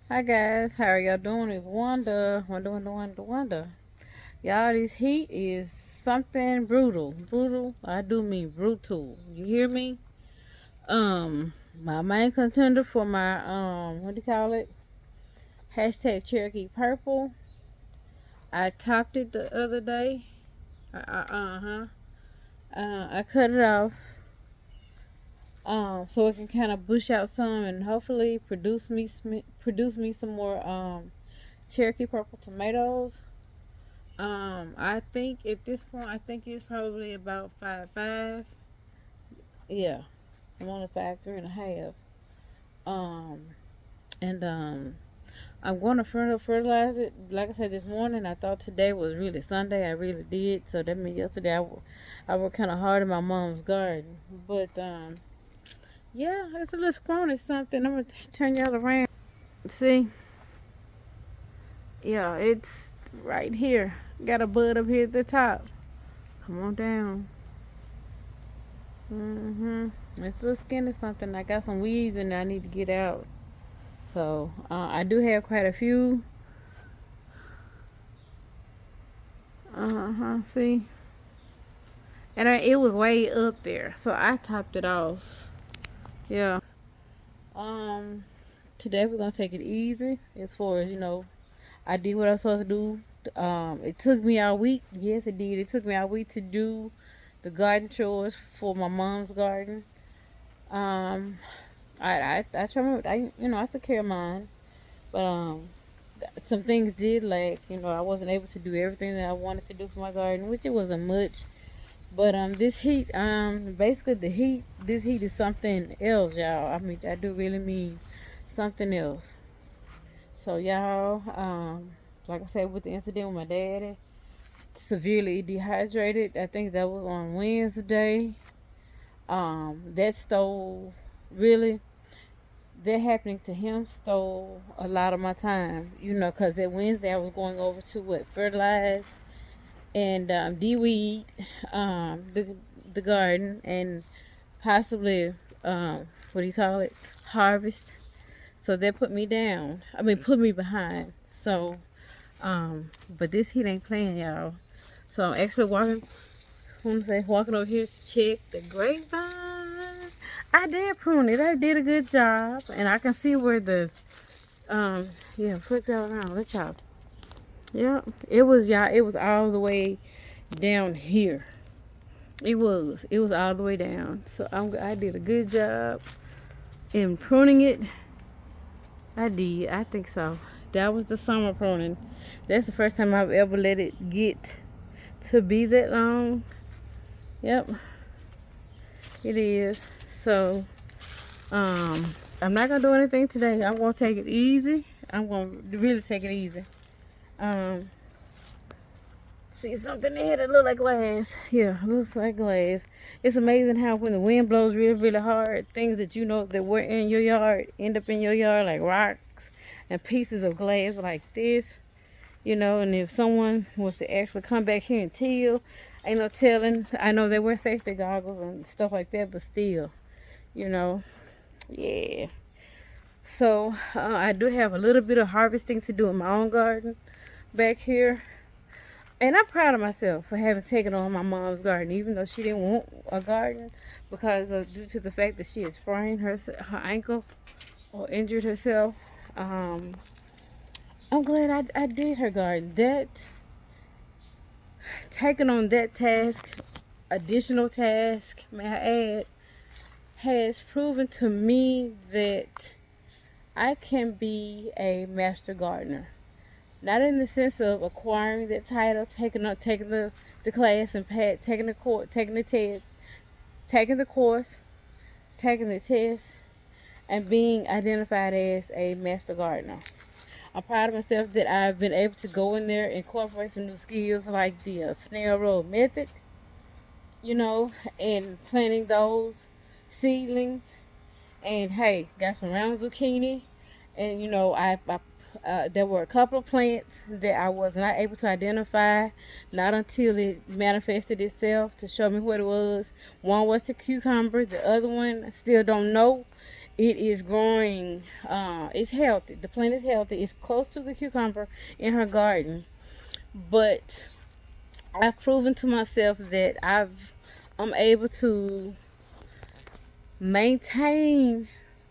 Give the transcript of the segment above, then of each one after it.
Hi guys, how are y'all doing? It's Wanda. Y'all, this heat is something brutal. Brutal. I do mean brutal. You hear me? My main contender for my what do you call it? Hashtag Cherokee Purple. I topped it the other day. Uh-huh. I cut it off. So it can kind of bush out some and hopefully produce me some more Cherokee Purple tomatoes. I think at this point, I think it's probably about 5'5". Yeah, I'm on a 5'3.5". Um, and I'm going to fertilize it. Like I said this morning, I thought today was really Sunday. I really did. So that means yesterday I worked kind of hard in my mom's garden. But yeah, it's a little scrawny something. I'm gonna turn y'all around. See, yeah, it's right here. Got a bud up here at the top. Come on down. It's a little skinny something. I got some weeds and I need to get out. So I do have quite a few. See, and it was way up there, so I topped it off. Yeah. Um. Today we're gonna take it easy. As far as I did what I was supposed to do. It took me all week. Yes, it did. It took me all week to do the garden chores for my mom's garden. Um. I try my I took care of mine. But some things did lack. I wasn't able to do everything that I wanted to do for my garden, which it wasn't much. But this heat, basically this heat is something else, y'all. I mean, I do really mean something else. So y'all, like I said, with the incident with my daddy, severely dehydrated. I think that was on Wednesday. That stole really that happening to him stole a lot of my time, because that Wednesday I was going over to fertilize and de-weed the garden and possibly, what do you call it, harvest. So that put me down. I mean, put me behind. So, but this heat ain't playing, y'all. So I'm actually walking over here to check the grapevine. I did prune it. I did a good job, and I can see where the yeah, flip that around. Let y'all. Yeah, it was y'all. It was all the way down here. It was all the way down. So I did a good job in pruning it. I did. I think so. That was the summer pruning. That's the first time I've ever let it get to be that long. Yep, it is. So, I'm not gonna do anything today. I'm gonna take it easy. I'm gonna really take it easy. Um, See something there that look like glass. Yeah, looks like glass. It's amazing how when the wind blows really, really hard, things that that were in your yard end up in your yard, like rocks and pieces of glass like this. And if someone was to actually come back here and tell, ain't no telling. I know they wear safety goggles and stuff like that, but still, you know, yeah. So I do have a little bit of harvesting to do in my own garden back here. And I'm proud of myself for having taken on my mom's garden, even though she didn't want a garden because due to the fact that she had sprained her ankle or injured herself. Um, I'm glad I did her garden. That taking on that task, additional task, may I add, has proven to me that I can be a master gardener. Not in the sense of acquiring that title, taking the class and taking the course, taking the test, taking the course, taking the test, and being identified as a master gardener. I'm proud of myself that I've been able to go in there and incorporate some new skills like the snail roll method, and planting those seedlings. And hey, got some round zucchini, and there were a couple of plants that I was not able to identify, not until it manifested itself to show me what it was. One was the cucumber, the other one I still don't know it is growing. It's healthy. The plant is healthy. It's close to the cucumber in her garden, but I've proven to myself that I'm able to maintain,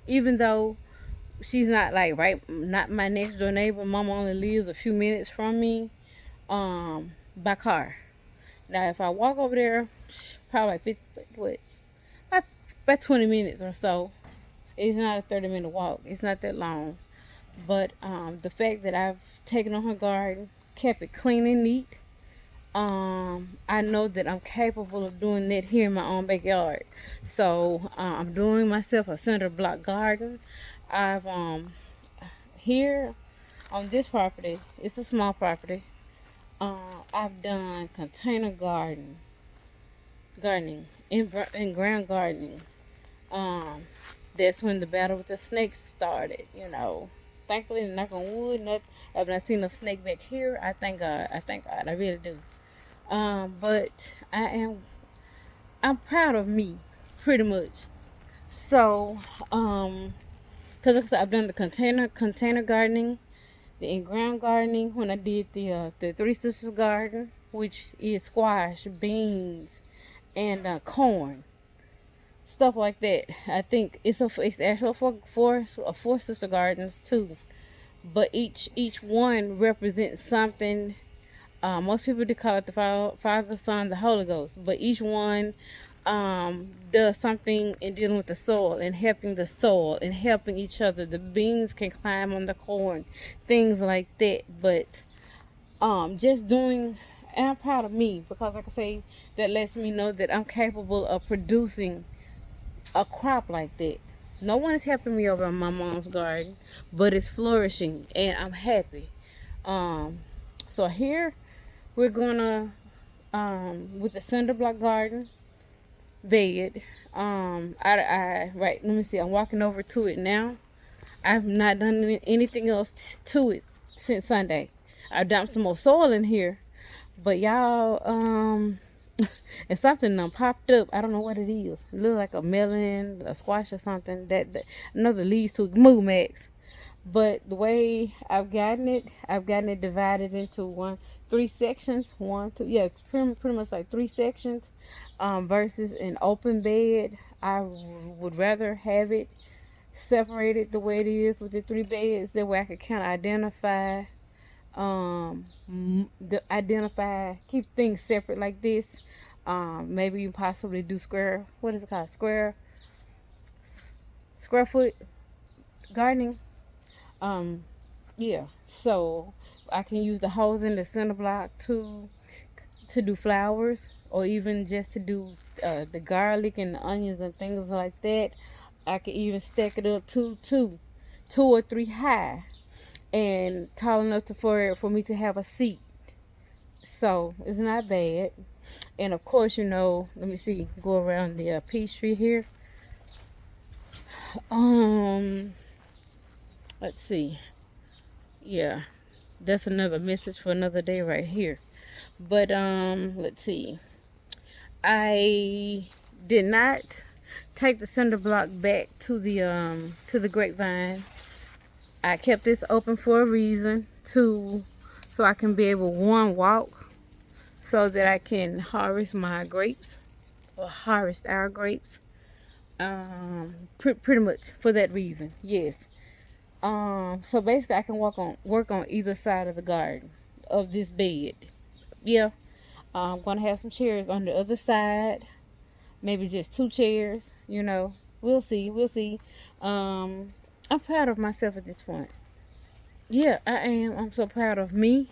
even though she's not like not my next door neighbor. Mama only lives a few minutes from me, by car. Now, if I walk over there, probably like 50, what, about 20 minutes or so. It's not a 30-minute walk. It's not that long. But the fact that I've taken on her garden, kept it clean and neat, I know that I'm capable of doing that here in my own backyard. So I'm doing myself a cinder block garden. I've here on this property, it's a small property. I've done container gardening, in ground gardening. Um, that's when the battle with the snakes started. Thankfully, knock on wood, I've not seen a snake back here. I thank God. I thank God. I really do. But I'm proud of me, pretty much. So, because I've done the container gardening, the in-ground gardening, when I did the Three Sisters garden, which is squash, beans, and corn, stuff like that. I think it's actually four sister gardens too, but each one represents something. Most people do call it the Father, Son, the Holy Ghost, but each one does something in dealing with the soil and helping the soil and helping each other. The beans can climb on the corn, things like that. But just doing, and I'm proud of me because, like I say, that lets me know that I'm capable of producing a crop like that. No one is helping me over in my mom's garden, but it's flourishing, and I'm happy. So here we're gonna with the cinder block garden bed. I right. Let me see. I'm walking over to it now. I've not done anything else to it since Sunday. I've dumped some more soil in here, but y'all, and something done popped up. I don't know what it is. It looks like a melon, a squash, or something. That another leaves to move, Max. But the way I've gotten it divided into three sections. One, two, yeah, it's pretty much like three sections. Versus an open bed. I would rather have it separated the way it is with the three beds. That way I could kind of keep things separate like this. Maybe you possibly do what is it called? Square foot gardening. Um, yeah. So I can use the holes in the center block to do flowers, or even just to do the garlic and the onions and things like that. I can even stack it up two or three high, and tall enough for me to have a seat. So it's not bad. And of course, let me see, go around the peach tree here. Let's see. Yeah, that's another message for another day right here. But let's see. I did not take the cinder block back to the grapevine. I kept this open for a reason, so I can be able to one walk, so that I can harvest my grapes, or harvest our grapes. Pretty much for that reason. Yes. So basically I can work on either side of the garden of this bed. Yeah. I'm gonna have some chairs on the other side. Maybe just two chairs, We'll see. We'll see. I'm proud of myself at this point. Yeah, I am. I'm so proud of me.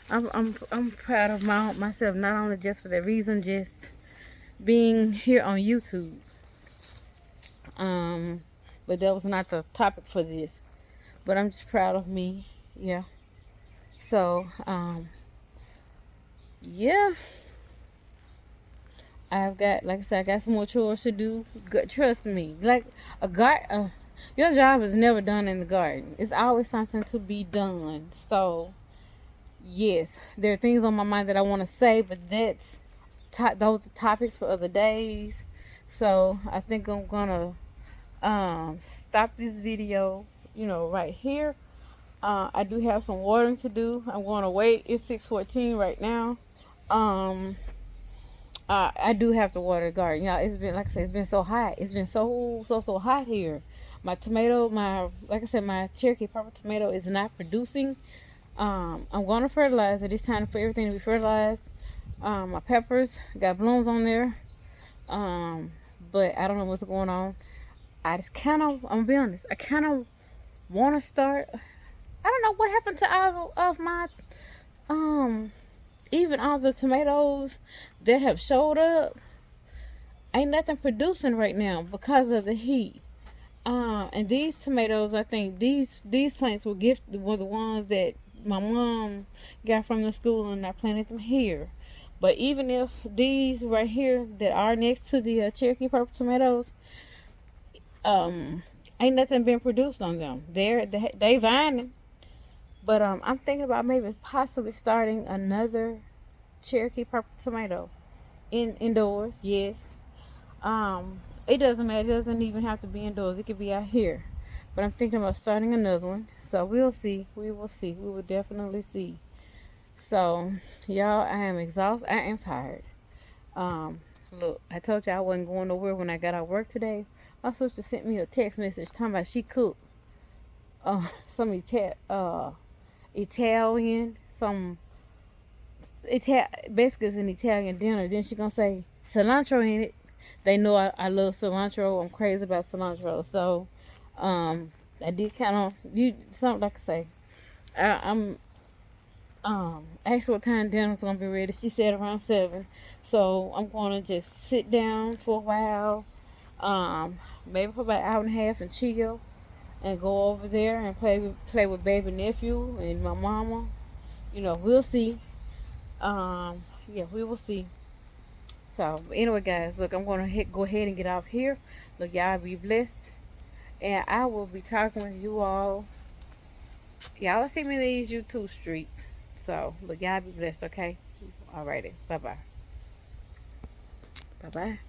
I'm proud of myself, not only just for that reason, just being here on YouTube. But that was not the topic for this. But I'm just proud of me. Yeah. So, yeah. Like I said, I got some more chores to do. Trust me. Like your job is never done in the garden. It's always something to be done. So, yes, there are things on my mind that I want to say, but those are topics for other days. So I think I'm gonna stop this video, you know, right here. I do have some watering to do. I'm going to wait. It's 6:14 right now. Um, I do have to water the garden. Y'all, it's been, like I said, it's been so hot. It's been so hot here. My tomato, like I said, my Cherokee purple tomato is not producing. I'm going to fertilize it. It's time for everything to be fertilized. My peppers got blooms on there. But I don't know what's going on. I just kind of, I'm gonna be honest, I kind of want to start. I don't know what happened to all of my, even all the tomatoes that have showed up. Ain't nothing producing right now because of the heat. And these tomatoes, I think these plants were the ones that my mom got from the school, and I planted them here. But even if these right here that are next to the Cherokee purple tomatoes, ain't nothing been produced on them. They vining, but I'm thinking about maybe possibly starting another Cherokee purple tomato indoors. Yes. It doesn't matter. It doesn't even have to be indoors. It could be out here. But I'm thinking about starting another one. So we'll see. We will see. We will definitely see. So, y'all, I am exhausted. I am tired. Look, I told you I wasn't going nowhere when I got out of work today. My sister sent me a text message talking about she cooked some Italian, basically it's an Italian dinner. Then she gonna say cilantro in it. They know I love cilantro. I'm crazy about cilantro. So, I did kind of something like I say. I'm asked what time dinner's gonna be ready. She said around 7. So I'm gonna just sit down for a while, maybe for about an hour and a half and chill, and go over there and play with baby nephew and my mama. You know, we'll see. Yeah, we will see. So anyway, guys, look, I'm gonna go ahead and get off here. Look, y'all be blessed, and I will be talking with you all. Y'all see me in these YouTube streets. So, look, y'all be blessed, okay? Alrighty. Bye-bye. Bye-bye.